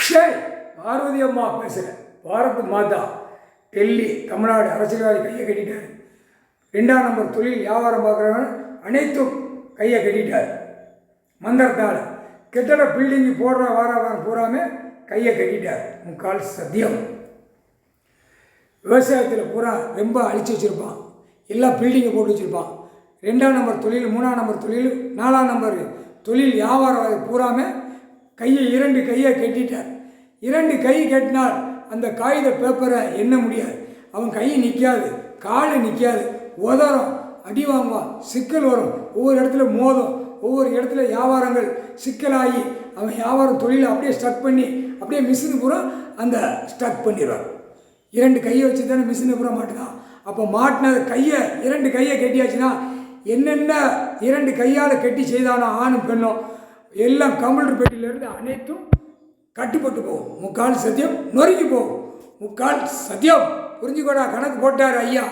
சரி, பார்வதி அம்மா பேசுகிறேன். பாரத் மாதா டெல்லி தமிழ்நாடு அரசியல்வாதி கையை கட்டிட்டார். 2ஆம் நம்பர் தொழில் வியாபாரம் பார்க்குறவங்க அனைத்தும் கையை கட்டிட்டார். மந்திரத்தால் கெட்டட பில்டிங்கு போடுற வாரவன் பூராமே கையை கட்டிட்டார். முக்கால் சத்தியம். விவசாயத்தில் பூரா ரொம்ப அழிச்சு வச்சுருப்பான். எல்லாம் பில்டிங்கை போட்டு வச்சுருப்பான். 2ஆம் நம்பர் தொழில், 3ஆம் நம்பர் தொழில், 4ஆம் நம்பர் தொழில் வியாபாரம் பூராமே கையை 2 கையை கட்டிட்டார். 2 கை கட்டினால் அந்த காகித பேப்பரை எண்ண முடியாது. அவன் கை நிற்காது, கால் நிற்காது, உதறும், அடி வாங்குவான், சிக்கல் வரும், ஒவ்வொரு இடத்துல மோதும், ஒவ்வொரு இடத்துல வியாபாரங்கள் சிக்கலாகி அவன் வியாபாரம் தொழிலை அப்படியே ஸ்டக் பண்ணி அப்படியே மிஷினு பூரா அந்த ஸ்டக் பண்ணிடுவார். 2 கையை வச்சு தானே மிஷினு பூரா மாட்டுதான். அப்போ மாட்டினது கையை 2 கையை கட்டியாச்சுன்னா என்னென்ன 2 கையால் கட்டி செய்தானோ ஆணும் பெண்ணும் எல்லாம் கம்ப்யூட்டர் பெட்டியிலேருந்து அனைத்தும் கட்டுப்பட்டு போகும். முக்கால் சத்தியம் நொறுங்கி போகும். முக்கால் சத்தியம். புரிஞ்சுக்கோடா, கணக்கு போட்டார் ஐயா.